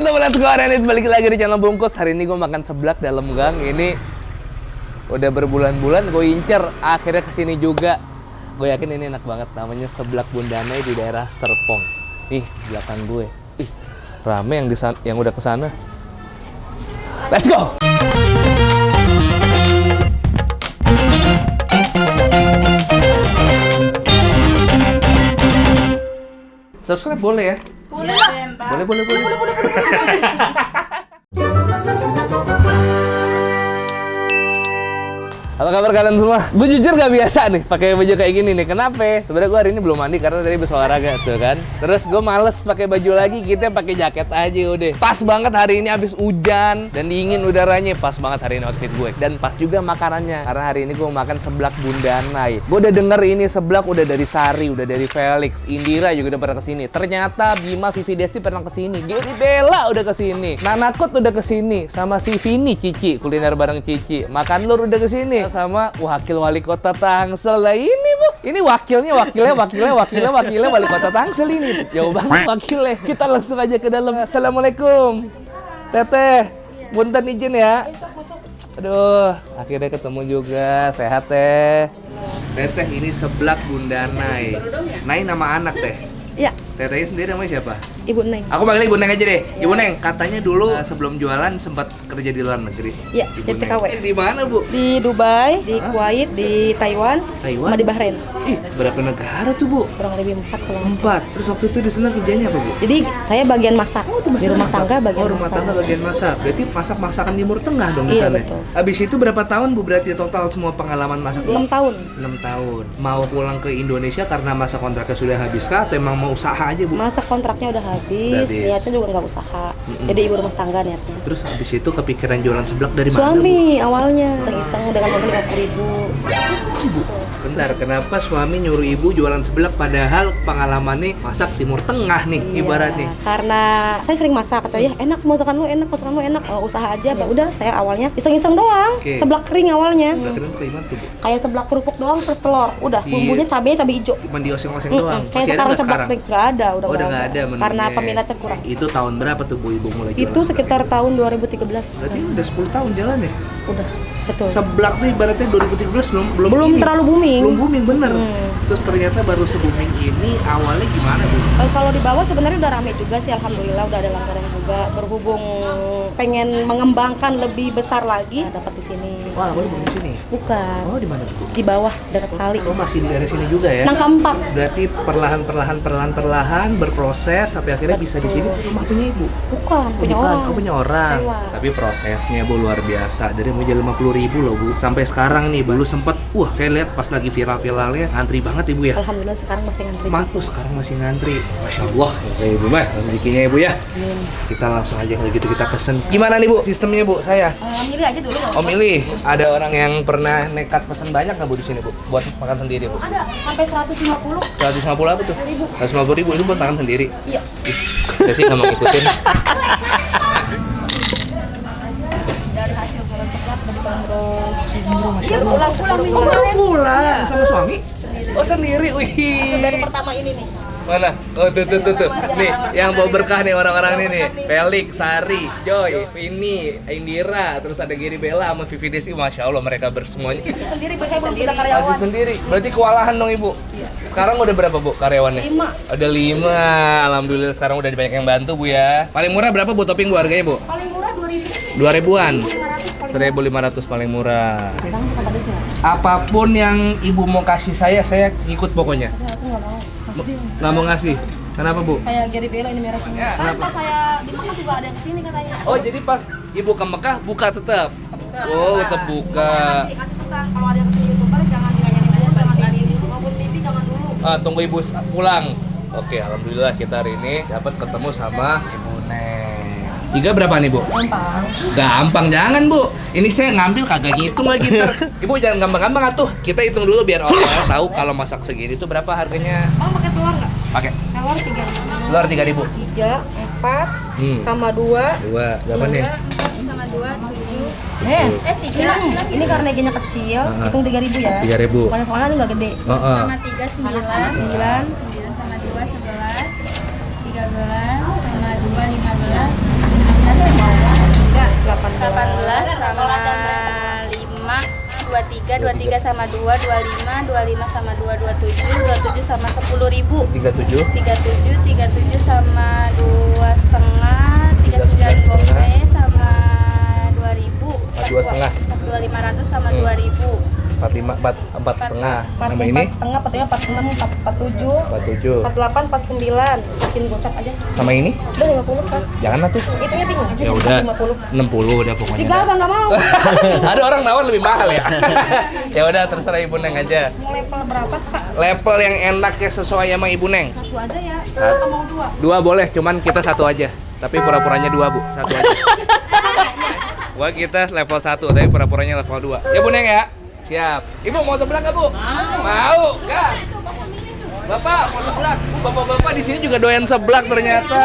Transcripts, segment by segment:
Kita mulai sekarang balik lagi di channel Bungkus. Hari ini gue makan seblak dalam gang. Ini udah berbulan-bulan gue incer, akhirnya kesini juga. Gue yakin ini enak banget. Namanya seblak Bundanai di daerah Serpong. Ih, belakang gue. Ih, rame yang udah kesana. Let's go! Subscribe boleh ya? Boleh lah. Boleh. Apa kabar kalian semua? Gue jujur gak biasa nih pakai baju kayak gini nih. Kenapa? Sebenarnya gue hari ini belum mandi karena tadi habis olahraga tuh kan. Terus gue males pakai baju lagi, kita pakai jaket aja udah. Pas banget hari ini habis hujan dan dingin udaranya. Pas banget hari ini outfit gue. Dan pas juga makanannya. Karena hari ini gue makan seblak Bundanai. Gue udah denger ini seblak udah dari Sari, udah dari Felix, Indira juga udah pernah kesini. Ternyata Bima, Vivi Desti pernah kesini. Giri Bella udah kesini. Nanakut udah kesini. Sama si Vini, Cici, kuliner bareng Cici. Makan Lur udah kesini. Sama wakil wali kota Tangsel. Lah ini bu, ini wakilnya wali kota Tangsel ini. Jauh banget wakilnya. Kita langsung aja ke dalam. Assalamualaikum Teteh, punten izin ya. Aduh, akhirnya ketemu juga. Sehat teh. Teteh ini seblak Bundanai. Nai nama anak teh. Iya. Tetehnya sendiri namanya siapa? Ibu Neng. Aku panggilnya Ibu Neng aja deh. Ibu Neng, katanya dulu sebelum jualan sempat kerja di luar negeri. Iya, Ibu jadi Neng. TKW. Di mana, Bu? Di Dubai, di Kuwait, di Taiwan, sama di Bahrain. Ih, berapa negara tuh, Bu? Kurang lebih 4 kalau nggak salah. 4. Terus waktu itu di sana kerjanya apa, Bu? Jadi saya bagian masak. Di rumah tangga bagian rumah masak. tangga bagian masak. Berarti masak-masakan Timur Tengah dong di Iya, sana. betul. Habis itu berapa tahun, Bu, berarti total semua pengalaman masak? 6 tahun. 6 tahun. Mau pulang ke Indonesia karena masa kontraknya sudah habis kah atau emang mau usaha aja, Bu? Masa kontraknya udah habis, niatnya juga nggak usaha. Jadi ibu rumah tangga niatnya. Terus habis itu kepikiran jualan seblak dari mana, Bu? Suami awalnya iseng-iseng dengan modal 50.000. Bentar, kenapa suami nyuruh ibu jualan seblak padahal pengalamannya masak Timur Tengah nih ibaratnya? Karena saya sering masak, katanya enak masakan lu enak, usaha aja. Udah saya awalnya iseng-iseng doang. Oke. Seblak kering awalnya. Seblak kering tuh gimana tuh, Bu? Kayak seblak kerupuk doang plus telur. Udah, bumbunya cabai hijau. Cuma dioseng-oseng doang. Kayak Masih ada sekarang nggak seblak kering nggak ada, udah nggak ada menunya. Karena peminatnya kurang. Itu tahun berapa tuh, Bu, ibu mulai jualan? Itu sekitar tahun 2013. Berarti udah 10 tahun jalan ya? Udah, betul. Seblak tuh ibaratnya 2013 belum ini. Terlalu booming. Belum booming bener. Terus ternyata baru se-booming ini awalnya gimana, Bu? Kalau di bawah sebenarnya udah rame juga sih, alhamdulillah udah ada langganan juga. Berhubung pengen mengembangkan lebih besar lagi, dapat di sini. Wah, aku di sini. Bukan. Oh, di mana, Bu? Di bawah dekat kali. Oh, masih dari sini juga ya? Nangka 4. Berarti perlahan berproses sampai akhirnya bisa di sini. Rumah punya ibu? Bukan, punya Bukan, orang. kau punya orang. Sewa. Tapi prosesnya, Bu, luar biasa. Dari mulai 50.000 loh, Bu. Sampai sekarang nih, dulu sempet, saya lihat pas lagi viral-viralnya ngantri banget Ibu ya. Alhamdulillah sekarang masih ngantri. Sekarang masih ngantri. Masya Allah, ya Ibu mah, rezekinya Ibu ya. Amin. Kita langsung aja kalau gitu kita pesen. Gimana nih, Bu, sistemnya, Bu? Saya. Milih aja dulu. Oh, milih. Ada orang yang pernah nekat pesen banyak nggak, Bu, di sini, Bu? Buat makan sendiri, Bu? Ada sampai 150. 150 apa tuh? 150.000 itu buat makan sendiri. Iya. Saya sih nggak mau ngikutin. Dari hasil jualan seblak udah bisa ngurus. Iya, pulang sama suami? Oh, sendiri. Wih. Dari pertama ini nih. Mana? Oh, tuh. Nih, yang bawa berkah nih orang-orang ini nih. Felix, Sari, Joy, Vini, Indira, terus ada Giri Bella sama Vivi Desi. Masya Allah, mereka bersemuanya. Sendiri, saya belum punya karyawan. Masih sendiri. Berarti kewalahan dong, Ibu? Iya. Sekarang udah berapa, Bu, karyawannya? 5. Ada 5. Alhamdulillah sekarang udah banyak yang bantu, Bu ya. Paling murah berapa, Bu, topping, Bu, harganya, Bu? Paling murah 2.000. 2.000-an. 1.500 paling murah. Sekarang bukan pedesnya. Apapun yang Ibu mau kasih saya ikut pokoknya. Aku nggak mau. Nggak mau ngasih. Kenapa, Bu? Kayak Gary Bella ini mereknya. Kan pas saya di Mekah juga ada yang kesini katanya. Oh, jadi pas Ibu ke Mekah buka tetap. Oh, tetap buka. Kasih pesan kalau ada yang kesini YouTuber jangan dilayanin dulu, jangan ini. Mau buat TV jangan dulu. Tunggu Ibu pulang. Oke, alhamdulillah kita hari ini dapat ketemu sama Ibu Neng. Tiga berapa nih, Bu? Gampang, jangan, Bu. Ini saya ngambil kagak ngitung lagi ntar. Ibu jangan gampang-gampang atuh. Kita hitung dulu biar orang tahu kalau masak segini itu berapa harganya. Mau pakai telur nggak? Pakai. Telur 3.000. Telur 3.000. 3, 4, sama 2. 2. Berapa nih? 4 sama 2, 7. 3. Ini karena ikannya kecil, hitung 3.000 ya. 3.000. Banyak-banyak nggak gede. Sama 3, 9. 9. 9 sama 2, 11. 13 sama 2, 15. 23 sama 2, 25, 25 sama 2, 27, 27 sama 10.000. 37. 37 sama 2,5, 39 gope sama 2.000. 2,5. 2.500 sama 2.000. 45, 4 setengah. Nama ini? 4,5, 46, 47, 47. 48, 49. Bikin gocap aja. Sama ini? Udah 50 pas. Jangan lah tuh. Itunya bingung aja. Ya udah. 50. 60 udah pokoknya. Tiga dah. nggak mau. Ada orang nawar lebih mahal ya. Ya udah terserah Ibu Neng aja. Mau level berapa kak? Level yang enak ya sesuai sama Ibu Neng. Satu aja ya. Satu. Atau mau dua? Dua boleh, cuman kita satu aja. Tapi pura-puranya dua, Bu. Satu aja. Gua kita level 1, tapi pura-puranya level 2. Ya Bu Neng ya. Siap. Ibu mau sebelah nggak Bu? Mau. Gas. Bapak mau seblak. Bapak-bapak di sini juga doyan seblak ternyata.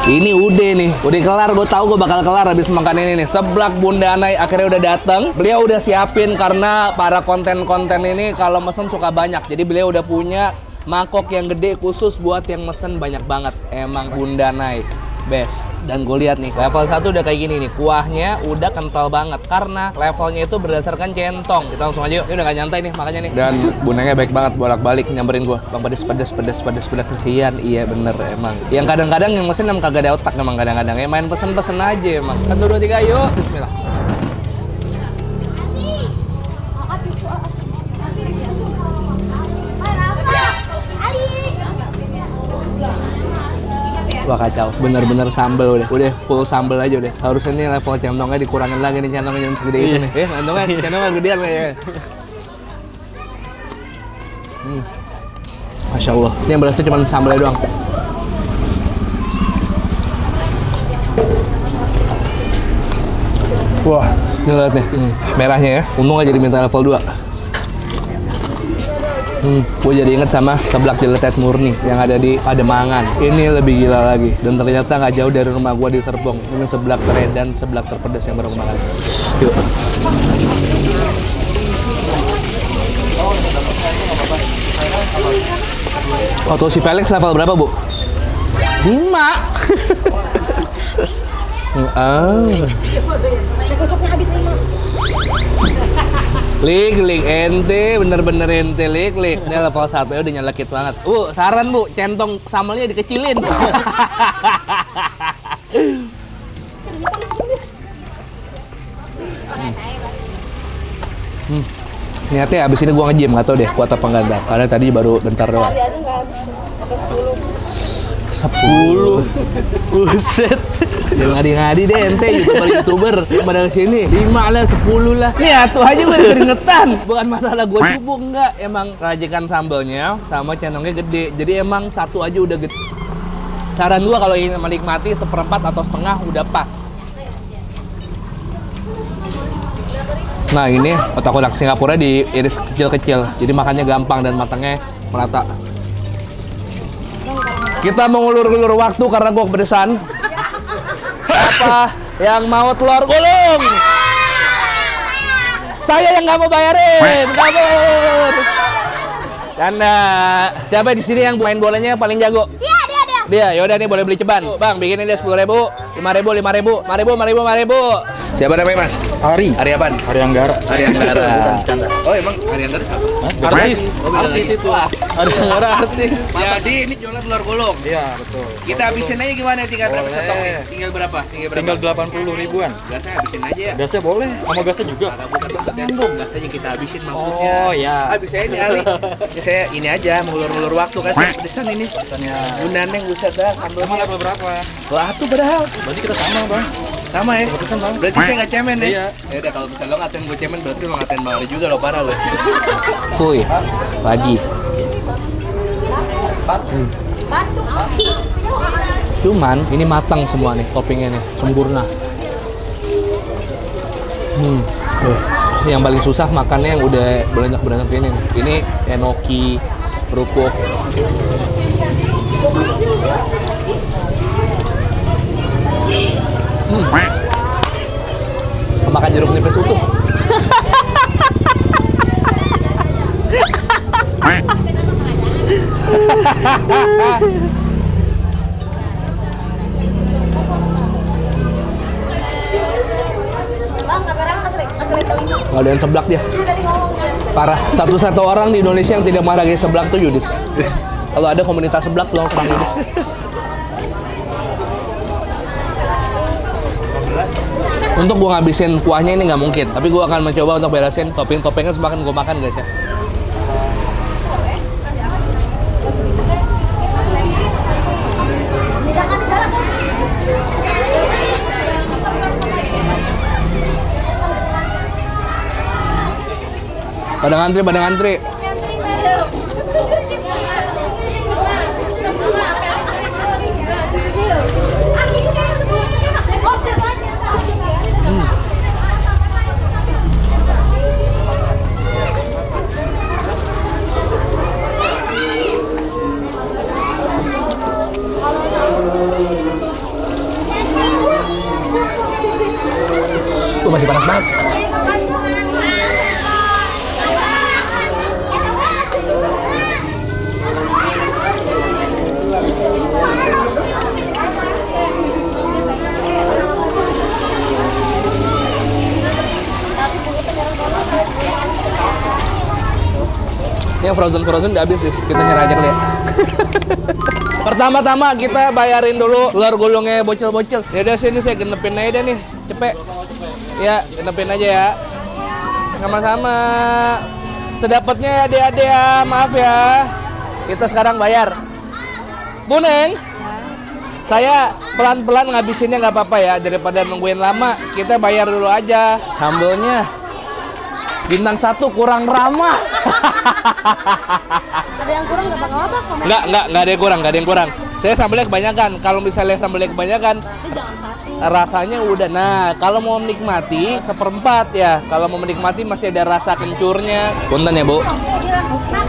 Ini udah nih, udah kelar. Gue tahu gue bakal kelar habis makan ini nih. Seblak Bunda Anai akhirnya udah datang. Beliau udah siapin karena para konten-konten ini kalau mesen suka banyak. Jadi beliau udah punya mangkok yang gede khusus buat yang mesen banyak banget. Emang Bunda Anai best. Dan gue lihat nih, level 1 udah kayak gini nih. Kuahnya udah kental banget karena levelnya itu berdasarkan centong. Kita langsung aja yuk. Ini udah gak nyantai nih makanya nih. Dan bundanya baik banget bolak-balik nyamperin gue. Bang pedes. Kesian. Iya bener emang. Yang kadang-kadang yang mesin emang kagak ada otak emang kadang-kadang. Ya main pesen-pesen aja emang. 1, 2, 3 yuk. Bismillah. Wah kacau, bener-bener sambel udah full sambel aja udah. Harusnya nih level centongnya dikurangin lagi nih, centongnya jangan segede itu nih. Centongnya gedean ya. Masya Allah, ini yang berasnya cuma sambelnya doang. Wah, ini lihat nih, merahnya ya. Untung aja diminta level 2. Gue jadi inget sama seblak jeletet murni yang ada di Pademangan. Ini lebih gila lagi. Dan ternyata nggak jauh dari rumah gue di Serpong. Ini seblak teredan, seblak terpedas yang baru gue makan. Yuk. Waktu si Felix level berapa, Bu? 5. Kocoknya habis 5. Lik, ente, bener-bener ente, lik. Ini level 1 ya udah nyelekit banget. Saran Bu, centong sambelnya dikecilin. Niatnya abis ini gua nge-gym, nggak tau deh kuat apa enggak. Karena tadi baru bentar doang. Hari aja nggak habis. Sampai 10. Buset. Jangan ngadi-ngadi deh ente YouTuber yang pada sini 5 lah 10 lah. Nih atuh aja gue keringetan. Bukan masalah gue cubu enggak. Emang racikan sambelnya sama centongnya gede. Jadi emang satu aja udah gede. Saran gua kalau ingin menikmati 1/4 atau setengah udah pas. Nah ini otak-otak Singapura diiris kecil-kecil. Jadi makannya gampang dan matangnya merata. Kita mau ngulur-ngulur waktu karena gue kepedesan. Siapa yang mau telur gulung? Saya yang nggak mau bayarin, kabur. Karena siapa di sini yang main bolanya paling jago? Dia, yaudah nih boleh beli ceban. Bang, bikinin dia 10.000, 5.000. Siapa namanya Mas? Ari apaan? Ari Anggara. Oh emang Ari Anggara siapa? Artis itu. Ari Anggara artis. Jadi ini jualan telur gulung. Iya, betul. Kita habisin aja gimana? Tinggal berapa Boleh. setong nih? Tinggal berapa? Tinggal 80 ribuan. Gasnya habisin aja ya. Gasnya boleh, sama gasnya juga. Kagak bukan maksudnya, gasnya kita habisin maksudnya. Oh, ya. Habis saya ini Ari. Ya, saya ini aja mengulur-ulur waktu kan saya pedesan ini. Pesannya Bunda Neng buset dah emang sambelnya. level berapa? Lah tuh padahal. Berarti kita sama, Bang. Sama ya? Pesan bang. Berarti saya nggak cemen ya? Iya. Ya udah kalau misalnya lo ngatain gue cemen, berarti lo ngatain Bang Ari juga lo parah lo. Kuy, lagi. Cuman ini matang semua nih toppingnya nih, sempurna. Yang paling susah makannya yang udah beranjak ini nih. Ini enoki, kerupuk. Makan jeruk nipis utuh. Nggak ada yang seblak dia. Parah. Satu-satu orang di Indonesia yang tidak menghargai seblak tuh Yudis. Kalau ada komunitas seblak, tolong serang Yudis. Untuk gue ngabisin kuahnya ini nggak mungkin, tapi gue akan mencoba untuk beresin topping-toppingnya semakin gue makan guys ya. Pada ngantri. Tuh masih panas banget. Ini yang frozen udah habis, kita nyerah aja kali ya. Pertama-tama kita bayarin dulu telur gulungnya bocil-bocil. Ya udah sini saya genepin aja deh nih, cepet. Ya, genepin aja ya. Sama-sama. Sedapatnya ya adik-adik ya, maaf ya. Kita sekarang bayar. Bu Neng, saya pelan-pelan ngabisinnya nggak apa-apa ya, daripada nungguin lama. Kita bayar dulu aja. Sambelnya bintang 1 kurang ramah. Ada yang kurang nggak apa-apa? Nggak ada yang kurang. Saya sambelnya kebanyakan. Kalau misalnya sambelnya kebanyakan, Tapi jangan satu. rasanya udah. Nah, kalau mau menikmati seperempat ya. Kalau mau menikmati masih ada rasa kencurnya. Punten ya, Bu.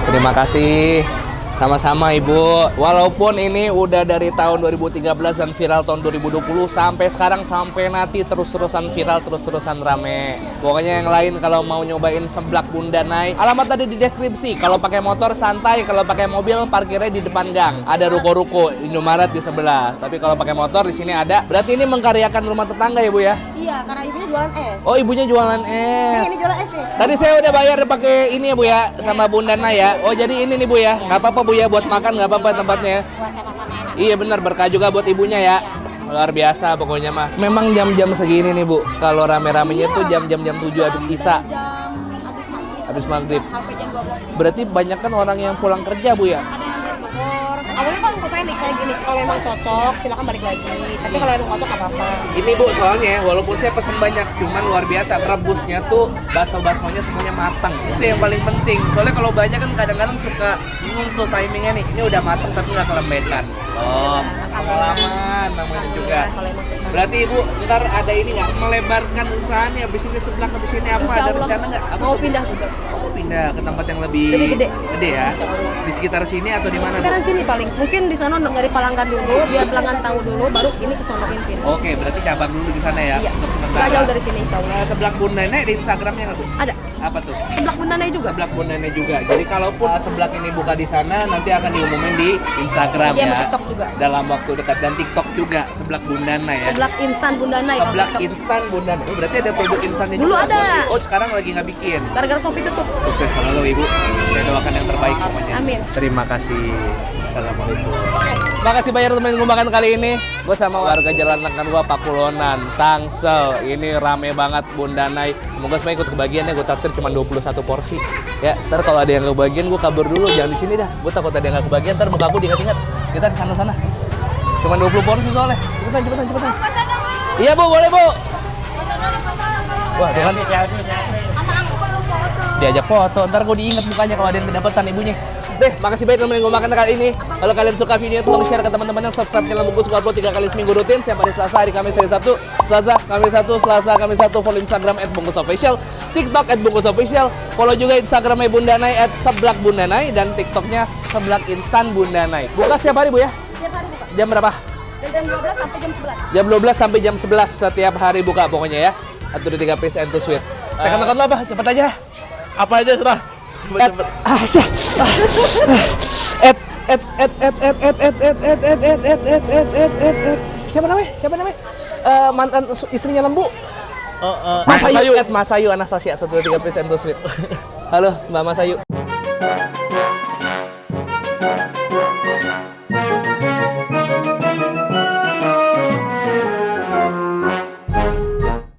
Terima kasih. Sama-sama Ibu. Walaupun ini udah dari tahun 2013 dan viral tahun 2020 sampai sekarang sampai nanti terus-terusan viral, terus-terusan rame. Pokoknya yang lain kalau mau nyobain seblak Bunda Nai, alamat tadi di deskripsi. Kalau pakai motor santai, kalau pakai mobil parkirnya di depan gang. Ada ruko-ruko Indomaret di sebelah. Tapi kalau pakai motor di sini ada. Berarti ini mengkaryakan rumah tetangga ya, Bu ya? Iya, karena ibunya jualan es. Oh, ibunya jualan es. Ini jualan es nih. Tadi saya udah bayar pakai ini ya Bu ya, sama Bunda Nai ya. Oh jadi ini nih Bu ya, nggak apa-apa Bu ya, buat makan nggak apa-apa tempatnya. Buat sama-sama enak. Iya benar, berkah juga buat ibunya ya. Luar biasa pokoknya mah. Memang jam-jam segini nih Bu, kalau rame-ramenya tuh jam-jam 7 habis isya, Jam habis maghrib. habis maghrib. Sampai jam 12. Berarti banyak kan orang yang pulang kerja Bu ya. Ada yang dari Bogor. Awalnya kan gue panik kayak gini. Kalau memang cocok, silakan balik lagi. Tapi kalau emang cocok nggak apa-apa. Ini Bu soalnya walaupun saya pesen banyak, cuman luar biasa rebusnya tuh bakso-baksonya semuanya matang. Itu yang paling penting. Soalnya kalau banyak kan kadang-kadang suka bingung tuh timingnya nih. Ini udah matang tapi nggak kelembekan. Oh, pengalaman namanya juga. Kalau emang suka. Berarti Ibu ntar ada ini nggak melebarkan usahanya? Habis ini sebelah, habis ini apa? Insya Ada Allah rencana nggak? Apa mau tuh? pindah juga bisa. Oh, pindah ke tempat yang lebih Lebih gede. Gede ya? Insya Allah. Di sekitar sini atau di mana? Sekarang tuh? sini paling. Mungkin di sana nggak dipalangkan dulu, biar pelanggan tahu dulu, baru ini ke sonoin pindah. Oke, berarti cabang dulu di sana ya? Iya. Untuk Nggak sementara. jauh dari sini, insya Allah. Sebelah Bunda Nenek di Instagramnya nggak tuh? Ada. Apa tuh? Sebelah Bunda Nai juga. Seblak Bunda Nenek juga. Jadi kalaupun seblak ini buka di sana, nanti akan diumumin di Instagram Iya, ya. sama TikTok juga. Dalam waktu dekat, dan TikTok juga seblak Bunda Nenek ya. Sebelah instan Bunda Nai. kalau Seblak TikTok. instan Bunda Nenek. Oh, berarti ada produk instannya Dulu juga. ada. Oh, sekarang lagi nggak bikin. Gara-gara Shopee tutup. Sukses selalu Ibu. Saya doakan yang terbaik pokoknya. Amin. Terima kasih. Assalamualaikum. Makasih banyak teman gue makan kali ini. Gue sama warga Jalan Lengkan gua Pakulonan, Tangsel. Ini rame banget Bunda Nai. Semoga semua ikut kebagian ya. Gue traktir cuma 21 porsi. Ya, ntar kalau ada yang kebagian gue kabur dulu. Jangan di sini dah. Gue takut ada yang nggak kebagian. Ntar muka aku diingat-ingat. Kita ke sana-sana. Cuma 20 porsi soalnya. Cepetan. Iya Bu, boleh Bu. Wah, dia kan diajak foto, ntar gue diinget mukanya kalau ada yang kedapetan ibunya. Deh, makasih banyak teman yang gue makan kali ini. Kalau kalian suka videonya, tolong share ke teman-teman yang subscribe channel Bungkus. Suka upload 3 kali seminggu rutin, setiap hari Selasa, hari Kamis, hari Sabtu. Selasa, Kamis, Sabtu. Follow Instagram @bungkusofficial, TikTok @bungkusofficial. Follow juga Instagramnya Bunda Nay @seblak Bunda Nay dan TikToknya seblak instan Bunda Nay. Buka setiap hari Bu ya? Setiap hari buka. Jam berapa? Dari jam 12 sampai jam 11. Jam 12 sampai jam 11 setiap hari buka pokoknya ya. 1, 2, 3 piece and too sweet. Saya kontak lo apa? Cepet aja. Apa aja serah. Siapa namanya? Mantan istrinya Lembu. Mas Ayu. Mas Ayu Anastasia 1, 2, 3 piece and too sweet. Halo Mbak Mas Ayu.